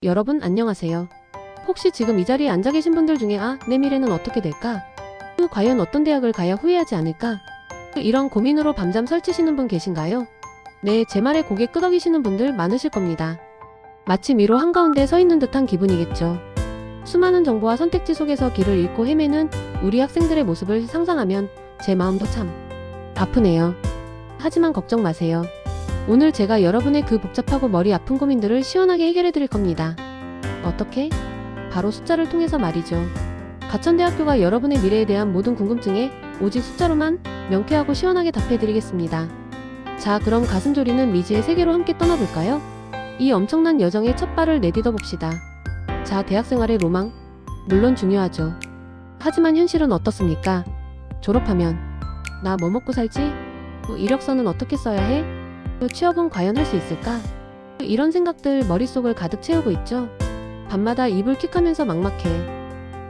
여러분 안녕하세요. 혹시 지금 이 자리에 앉아 계신 분들 중에 내 미래는 어떻게 될까? 과연 어떤 대학을 가야 후회하지 않을까? 이런 고민으로 밤잠 설치시는 분 계신가요? 네, 제 말에 고개 끄덕이시는 분들 많으실 겁니다. 마치 미로 한가운데 서 있는 듯한 기분이겠죠. 수많은 정보와 선택지 속에서 길을 잃고 헤매는 우리 학생들의 모습을 상상하면 제 마음도 참 아프네요. 하지만 걱정 마세요. 오늘 제가 여러분의 그 복잡하고 머리 아픈 고민들을 시원하게 해결해 드릴 겁니다. 어떻게? 바로 숫자를 통해서 말이죠. 가천대학교가 여러분의 미래에 대한 모든 궁금증에 오직 숫자로만 명쾌하고 시원하게 답해 드리겠습니다. 자, 그럼 가슴 졸이는 미지의 세계로 함께 떠나볼까요? 이 엄청난 여정의 첫 발을 내딛어 봅시다. 자, 대학생활의 로망? 물론 중요하죠. 하지만 현실은 어떻습니까? 졸업하면 나 뭐 먹고 살지? 이력서는 어떻게 써야 해? 취업은 과연 할 수 있을까? 이런 생각들 머릿속을 가득 채우고 있죠. 밤마다 입을 킥하면서 막막해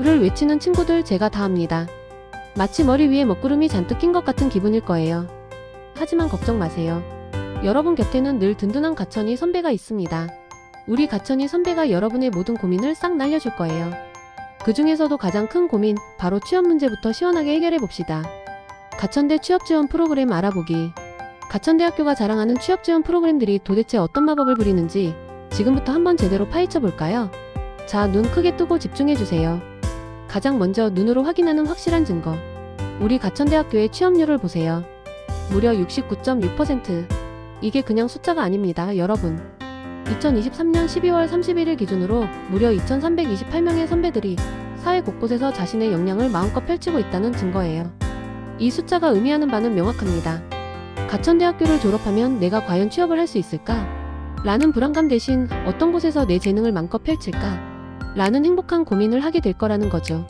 를 외치는 친구들 제가 다 합니다. 마치 머리 위에 먹구름이 잔뜩 낀 것 같은 기분일 거예요. 하지만 걱정 마세요. 여러분 곁에는 늘 든든한 가천이 선배가 있습니다. 우리 가천이 선배가 여러분의 모든 고민을 싹 날려줄 거예요. 그 중에서도 가장 큰 고민, 바로 취업 문제부터 시원하게 해결해 봅시다. 가천대 취업지원 프로그램 알아보기. 가천대학교가 자랑하는 취업지원 프로그램들이 도대체 어떤 마법을 부리는지 지금부터 한번 제대로 파헤쳐 볼까요? 자, 눈 크게 뜨고 집중해주세요. 가장 먼저 눈으로 확인하는 확실한 증거. 우리 가천대학교의 취업률을 보세요. 무려 69.6%. 이게 그냥 숫자가 아닙니다, 여러분. 2023년 12월 31일 기준으로 무려 2328명의 선배들이 사회 곳곳에서 자신의 역량을 마음껏 펼치고 있다는 증거예요. 이 숫자가 의미하는 바는 명확합니다. 가천대학교를 졸업하면 내가 과연 취업을 할 수 있을까? 라는 불안감 대신 어떤 곳에서 내 재능을 마음껏 펼칠까? 라는 행복한 고민을 하게 될 거라는 거죠.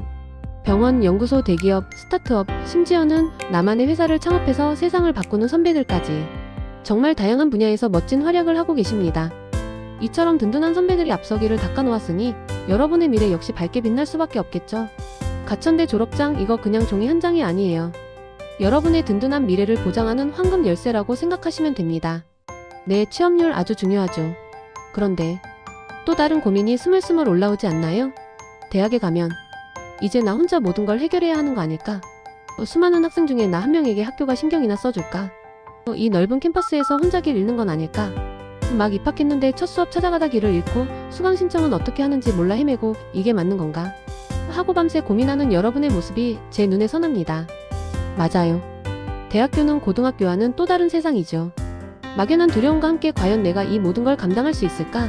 병원, 연구소, 대기업, 스타트업, 심지어는 나만의 회사를 창업해서 세상을 바꾸는 선배들까지 정말 다양한 분야에서 멋진 활약을 하고 계십니다. 이처럼 든든한 선배들이 앞서기를 닦아놓았으니 여러분의 미래 역시 밝게 빛날 수밖에 없겠죠. 가천대 졸업장, 이거 그냥 종이 한 장이 아니에요. 여러분의 든든한 미래를 보장하는 황금 열쇠라고 생각하시면 됩니다. 네, 취업률 아주 중요하죠. 그런데 또 다른 고민이 스물스물 올라오지 않나요? 대학에 가면 이제 나 혼자 모든 걸 해결해야 하는 거 아닐까? 수많은 학생 중에 나 한 명에게 학교가 신경이나 써줄까? 이 넓은 캠퍼스에서 혼자 길 잃는 건 아닐까? 막 입학했는데 첫 수업 찾아가다 길을 잃고 수강 신청은 어떻게 하는지 몰라 헤매고 이게 맞는 건가? 하고 밤새 고민하는 여러분의 모습이 제 눈에 선합니다. 맞아요. 대학교는 고등학교와는 또 다른 세상이죠. 막연한 두려움과 함께 과연 내가 이 모든 걸 감당할 수 있을까?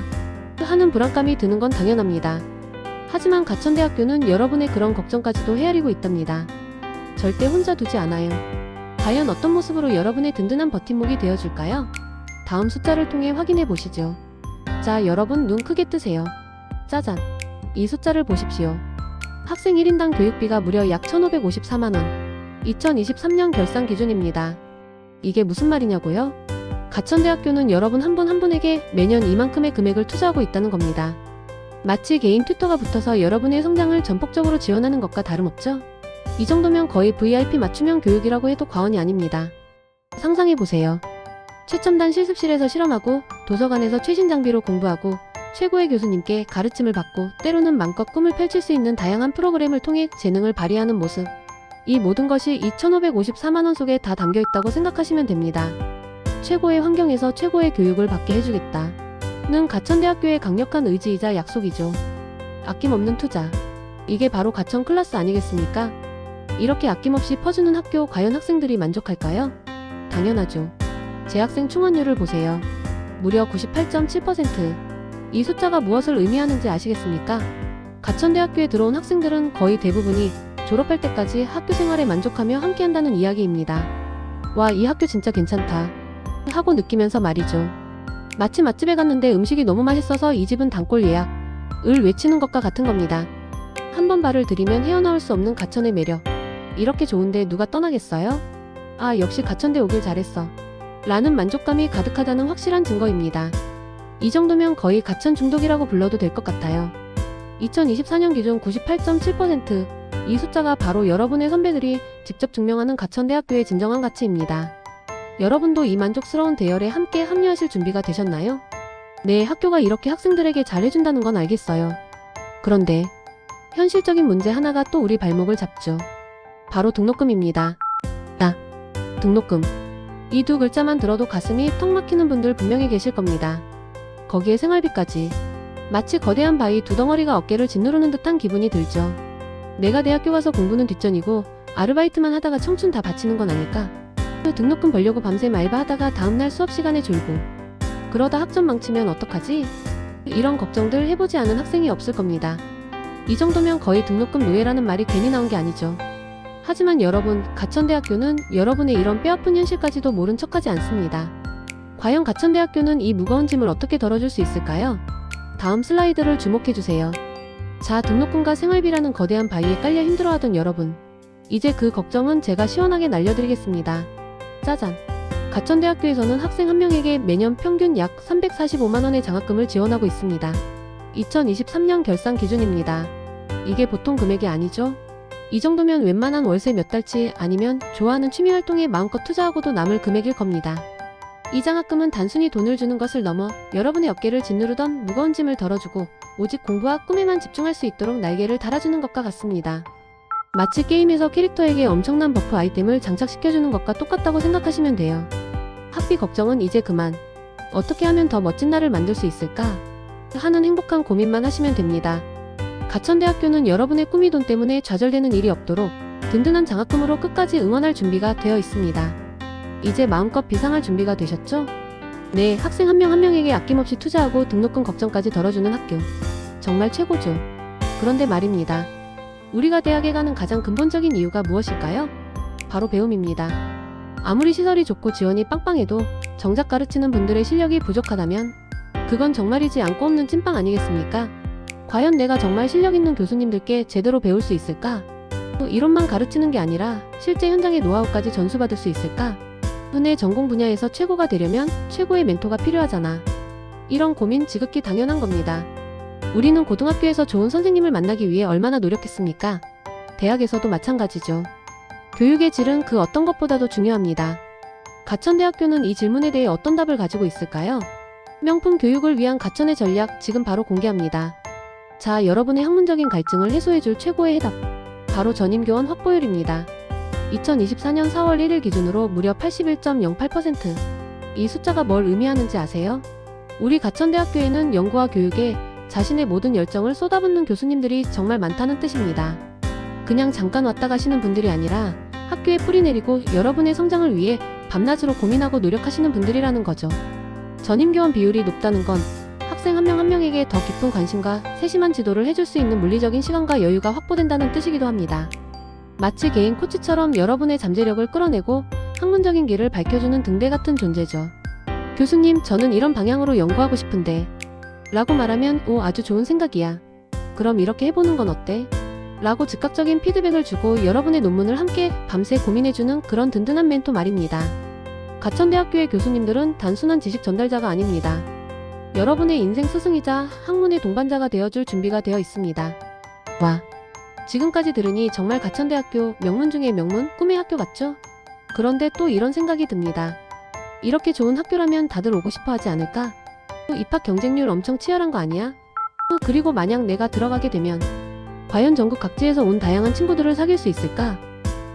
하는 불안감이 드는 건 당연합니다. 하지만 가천대학교는 여러분의 그런 걱정까지도 헤아리고 있답니다. 절대 혼자 두지 않아요. 과연 어떤 모습으로 여러분의 든든한 버팀목이 되어줄까요? 다음 숫자를 통해 확인해 보시죠. 자, 여러분 눈 크게 뜨세요. 짜잔! 이 숫자를 보십시오. 학생 1인당 교육비가 무려 약 1,554만원. 2023년 결산 기준입니다. 이게 무슨 말이냐고요? 가천대학교는 여러분 한 분 한 분에게 매년 이만큼의 금액을 투자하고 있다는 겁니다. 마치 개인 튜터가 붙어서 여러분의 성장을 전폭적으로 지원하는 것과 다름없죠? 이 정도면 거의 VIP 맞춤형 교육이라고 해도 과언이 아닙니다. 상상해보세요. 최첨단 실습실에서 실험하고 도서관에서 최신 장비로 공부하고 최고의 교수님께 가르침을 받고 때로는 마음껏 꿈을 펼칠 수 있는 다양한 프로그램을 통해 재능을 발휘하는 모습. 이 모든 것이 2,554만원 속에 다 담겨있다고 생각하시면 됩니다. 최고의 환경에서 최고의 교육을 받게 해주겠다 는 가천대학교의 강력한 의지이자 약속이죠. 아낌없는 투자. 이게 바로 가천 클래스 아니겠습니까? 이렇게 아낌없이 퍼주는 학교, 과연 학생들이 만족할까요? 당연하죠. 재학생 충원율을 보세요. 무려 98.7%. 이 숫자가 무엇을 의미하는지 아시겠습니까? 가천대학교에 들어온 학생들은 거의 대부분이 졸업할 때까지 학교 생활에 만족하며 함께한다는 이야기입니다. 와, 이 학교 진짜 괜찮다 하고 느끼면서 말이죠. 마치 맛집에 갔는데 음식이 너무 맛있어서 이 집은 단골 예약을 외치는 것과 같은 겁니다. 한번 발을 들이면 헤어나올 수 없는 가천의 매력. 이렇게 좋은데 누가 떠나겠어요? 역시 가천대 오길 잘했어 라는 만족감이 가득하다는 확실한 증거입니다. 이 정도면 거의 가천 중독이라고 불러도 될 것 같아요. 2024년 기준 98.7%. 이 숫자가 바로 여러분의 선배들이 직접 증명하는 가천대학교의 진정한 가치입니다. 여러분도 이 만족스러운 대열에 함께 합류하실 준비가 되셨나요? 네, 학교가 이렇게 학생들에게 잘해준다는 건 알겠어요. 그런데 현실적인 문제 하나가 또 우리 발목을 잡죠. 바로 등록금입니다. 등록금. 이 두 글자만 들어도 가슴이 턱 막히는 분들 분명히 계실 겁니다. 거기에 생활비까지. 마치 거대한 바위 두 덩어리가 어깨를 짓누르는 듯한 기분이 들죠. 내가 대학교 가서 공부는 뒷전이고 아르바이트만 하다가 청춘 다 바치는 건 아닐까? 등록금 벌려고 밤샘 알바하다가 다음날 수업 시간에 졸고 그러다 학점 망치면 어떡하지? 이런 걱정들 해보지 않은 학생이 없을 겁니다. 이 정도면 거의 등록금 노예라는 말이 괜히 나온 게 아니죠. 하지만 여러분, 가천대학교는 여러분의 이런 뼈아픈 현실까지도 모른 척하지 않습니다. 과연 가천대학교는 이 무거운 짐을 어떻게 덜어줄 수 있을까요? 다음 슬라이드를 주목해주세요. 자, 등록금과 생활비라는 거대한 바위에 깔려 힘들어하던 여러분. 이제 그 걱정은 제가 시원하게 날려드리겠습니다. 짜잔! 가천대학교에서는 학생 한 명에게 매년 평균 약 345만원의 장학금을 지원하고 있습니다. 2023년 결산 기준입니다. 이게 보통 금액이 아니죠? 이 정도면 웬만한 월세 몇 달치 아니면 좋아하는 취미활동에 마음껏 투자하고도 남을 금액일 겁니다. 이 장학금은 단순히 돈을 주는 것을 넘어 여러분의 어깨를 짓누르던 무거운 짐을 덜어주고 오직 공부와 꿈에만 집중할 수 있도록 날개를 달아주는 것과 같습니다. 마치 게임에서 캐릭터에게 엄청난 버프 아이템을 장착시켜주는 것과 똑같다고 생각하시면 돼요. 학비 걱정은 이제 그만. 어떻게 하면 더 멋진 날을 만들 수 있을까? 하는 행복한 고민만 하시면 됩니다. 가천대학교는 여러분의 꿈이 돈 때문에 좌절되는 일이 없도록 든든한 장학금으로 끝까지 응원할 준비가 되어 있습니다. 이제 마음껏 비상할 준비가 되셨죠? 네, 학생 한 명 한 명에게 아낌없이 투자하고 등록금 걱정까지 덜어주는 학교. 정말 최고죠. 그런데 말입니다. 우리가 대학에 가는 가장 근본적인 이유가 무엇일까요? 바로 배움입니다. 아무리 시설이 좋고 지원이 빵빵해도 정작 가르치는 분들의 실력이 부족하다면 그건 정말이지 않고 없는 찐빵 아니겠습니까? 과연 내가 정말 실력 있는 교수님들께 제대로 배울 수 있을까? 이론만 가르치는 게 아니라 실제 현장의 노하우까지 전수받을 수 있을까? 내 전공 분야에서 최고가 되려면 최고의 멘토가 필요하잖아. 이런 고민 지극히 당연한 겁니다. 우리는 고등학교에서 좋은 선생님을 만나기 위해 얼마나 노력했습니까? 대학에서도 마찬가지죠. 교육의 질은 그 어떤 것보다도 중요합니다. 가천대학교는 이 질문에 대해 어떤 답을 가지고 있을까요? 명품 교육을 위한 가천의 전략 지금 바로 공개합니다. 자, 여러분의 학문적인 갈증을 해소해줄 최고의 해답. 바로 전임교원 확보율입니다. 2024년 4월 1일 기준으로 무려 81.08%. 이 숫자가 뭘 의미하는지 아세요? 우리 가천대학교에는 연구와 교육에 자신의 모든 열정을 쏟아붓는 교수님들이 정말 많다는 뜻입니다. 그냥 잠깐 왔다 가시는 분들이 아니라 학교에 뿌리 내리고 여러분의 성장을 위해 밤낮으로 고민하고 노력하시는 분들이라는 거죠. 전임교원 비율이 높다는 건 학생 한 명 한 명에게 더 깊은 관심과 세심한 지도를 해줄 수 있는 물리적인 시간과 여유가 확보된다는 뜻이기도 합니다. 마치 개인 코치처럼 여러분의 잠재력을 끌어내고 학문적인 길을 밝혀주는 등대 같은 존재죠. 교수님, 저는 이런 방향으로 연구하고 싶은데 라고 말하면 오, 아주 좋은 생각이야. 그럼 이렇게 해보는 건 어때? 라고 즉각적인 피드백을 주고 여러분의 논문을 함께 밤새 고민해주는 그런 든든한 멘토 말입니다. 가천대학교의 교수님들은 단순한 지식 전달자가 아닙니다. 여러분의 인생 스승이자 학문의 동반자가 되어줄 준비가 되어 있습니다. 와, 지금까지 들으니 정말 가천대학교 명문 중의 명문, 꿈의 학교 같죠? 그런데 또 이런 생각이 듭니다. 이렇게 좋은 학교라면 다들 오고 싶어 하지 않을까? 입학 경쟁률 엄청 치열한 거 아니야? 그리고 만약 내가 들어가게 되면 과연 전국 각지에서 온 다양한 친구들을 사귈 수 있을까?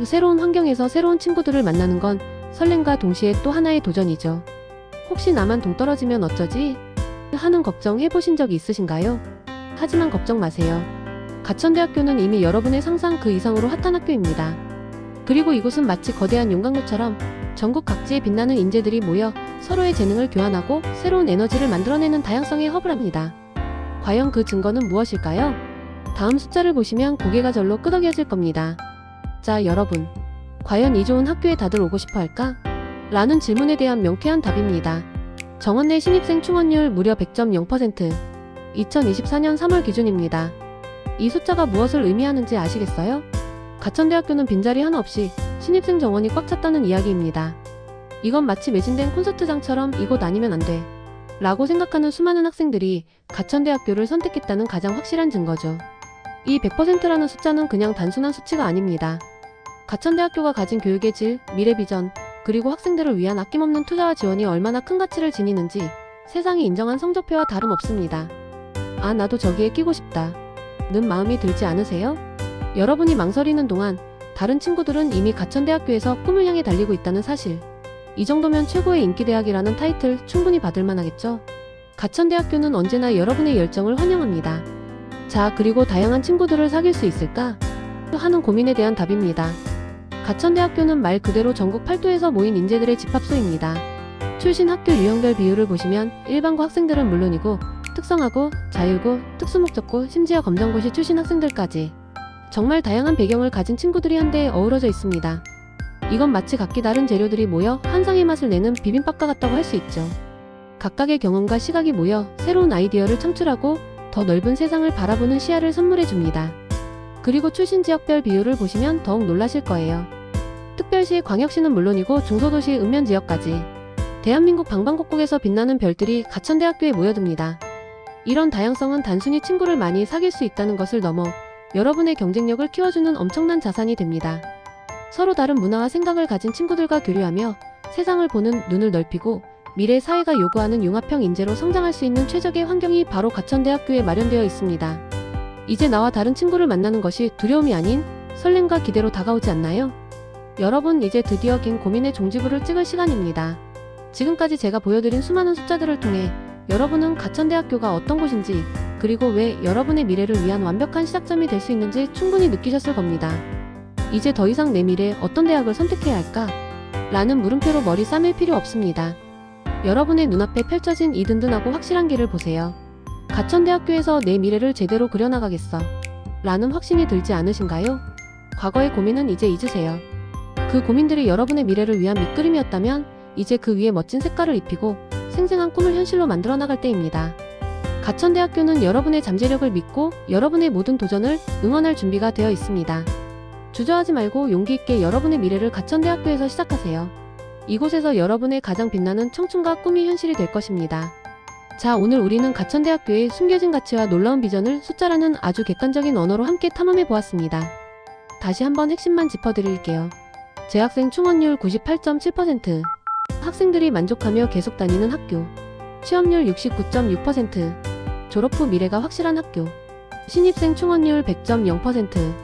새로운 환경에서 새로운 친구들을 만나는 건 설렘과 동시에 또 하나의 도전이죠. 혹시 나만 동떨어지면 어쩌지? 하는 걱정 해보신 적 있으신가요? 하지만 걱정 마세요. 가천대학교는 이미 여러분의 상상 그 이상으로 핫한 학교입니다. 그리고 이곳은 마치 거대한 용광로처럼 전국 각지에 빛나는 인재들이 모여 서로의 재능을 교환하고 새로운 에너지를 만들어내는 다양성의 허브랍니다. 과연 그 증거는 무엇일까요? 다음 숫자를 보시면 고개가 절로 끄덕여질 겁니다. 자, 여러분. 과연 이 좋은 학교에 다들 오고 싶어 할까? 라는 질문에 대한 명쾌한 답입니다. 정원내 신입생 충원율 무려 100.0%. 2024년 3월 기준입니다. 이 숫자가 무엇을 의미하는지 아시겠어요? 가천대학교는 빈자리 하나 없이 신입생 정원이 꽉 찼다는 이야기입니다. 이건 마치 매진된 콘서트장처럼 이곳 아니면 안 돼 라고 생각하는 수많은 학생들이 가천대학교를 선택했다는 가장 확실한 증거죠. 이 100%라는 숫자는 그냥 단순한 수치가 아닙니다. 가천대학교가 가진 교육의 질, 미래 비전, 그리고 학생들을 위한 아낌없는 투자와 지원이 얼마나 큰 가치를 지니는지 세상이 인정한 성적표와 다름없습니다. 아, 나도 저기에 끼고 싶다. 는 마음이 들지 않으세요? 여러분이 망설이는 동안 다른 친구들은 이미 가천대학교에서 꿈을 향해 달리고 있다는 사실. 이 정도면 최고의 인기대학이라는 타이틀 충분히 받을 만하겠죠? 가천대학교는 언제나 여러분의 열정을 환영합니다. 자, 그리고 다양한 친구들을 사귈 수 있을까? 하는 고민에 대한 답입니다. 가천대학교는 말 그대로 전국 팔도에서 모인 인재들의 집합소입니다. 출신 학교 유형별 비율을 보시면 일반고 학생들은 물론이고 특성화고, 자율고, 특수목적고, 심지어 검정고시 출신 학생들까지 정말 다양한 배경을 가진 친구들이 한데에 어우러져 있습니다. 이건 마치 각기 다른 재료들이 모여 한상의 맛을 내는 비빔밥과 같다고 할 수 있죠. 각각의 경험과 시각이 모여 새로운 아이디어를 창출하고 더 넓은 세상을 바라보는 시야를 선물해 줍니다. 그리고 출신 지역별 비율을 보시면 더욱 놀라실 거예요. 특별시, 광역시는 물론이고 중소도시, 읍면 지역까지 대한민국 방방곡곡에서 빛나는 별들이 가천대학교에 모여듭니다. 이런 다양성은 단순히 친구를 많이 사귈 수 있다는 것을 넘어 여러분의 경쟁력을 키워주는 엄청난 자산이 됩니다. 서로 다른 문화와 생각을 가진 친구들과 교류하며 세상을 보는 눈을 넓히고 미래 사회가 요구하는 융합형 인재로 성장할 수 있는 최적의 환경이 바로 가천대학교에 마련되어 있습니다. 이제 나와 다른 친구를 만나는 것이 두려움이 아닌 설렘과 기대로 다가오지 않나요? 여러분, 이제 드디어 긴 고민의 종지부를 찍을 시간입니다. 지금까지 제가 보여드린 수많은 숫자들을 통해 여러분은 가천대학교가 어떤 곳인지, 그리고 왜 여러분의 미래를 위한 완벽한 시작점이 될 수 있는지 충분히 느끼셨을 겁니다. 이제 더 이상 내 미래에 어떤 대학을 선택해야 할까? 라는 물음표로 머리 싸맬 필요 없습니다. 여러분의 눈앞에 펼쳐진 이 든든하고 확실한 길을 보세요. 가천대학교에서 내 미래를 제대로 그려나가겠어. 라는 확신이 들지 않으신가요? 과거의 고민은 이제 잊으세요. 그 고민들이 여러분의 미래를 위한 밑그림이었다면 이제 그 위에 멋진 색깔을 입히고 생생한 꿈을 현실로 만들어 나갈 때입니다. 가천대학교는 여러분의 잠재력을 믿고 여러분의 모든 도전을 응원할 준비가 되어 있습니다. 주저하지 말고 용기 있게 여러분의 미래를 가천대학교에서 시작하세요. 이곳에서 여러분의 가장 빛나는 청춘과 꿈이 현실이 될 것입니다. 자, 오늘 우리는 가천대학교의 숨겨진 가치와 놀라운 비전을 숫자라는 아주 객관적인 언어로 함께 탐험해 보았습니다. 다시 한번 핵심만 짚어드릴게요. 재학생 충원율 98.7%, 학생들이 만족하며 계속 다니는 학교, 취업률 69.6%, 졸업 후 미래가 확실한 학교, 신입생 충원율 100.0%,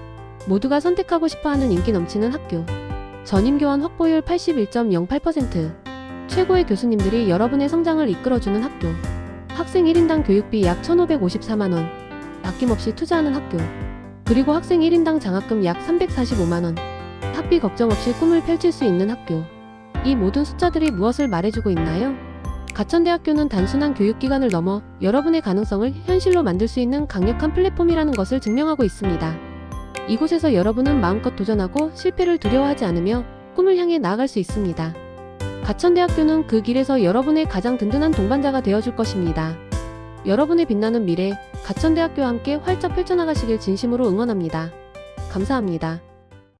모두가 선택하고 싶어하는 인기 넘치는 학교, 전임교원 확보율 81.08%, 최고의 교수님들이 여러분의 성장을 이끌어주는 학교, 학생 1인당 교육비 약 1,554만원, 아낌없이 투자하는 학교, 그리고 학생 1인당 장학금 약 345만원, 학비 걱정 없이 꿈을 펼칠 수 있는 학교. 이 모든 숫자들이 무엇을 말해주고 있나요? 가천대학교는 단순한 교육기관을 넘어 여러분의 가능성을 현실로 만들 수 있는 강력한 플랫폼이라는 것을 증명하고 있습니다. 이곳에서 여러분은 마음껏 도전하고 실패를 두려워하지 않으며 꿈을 향해 나아갈 수 있습니다. 가천대학교는 그 길에서 여러분의 가장 든든한 동반자가 되어줄 것입니다. 여러분의 빛나는 미래, 가천대학교와 함께 활짝 펼쳐나가시길 진심으로 응원합니다. 감사합니다.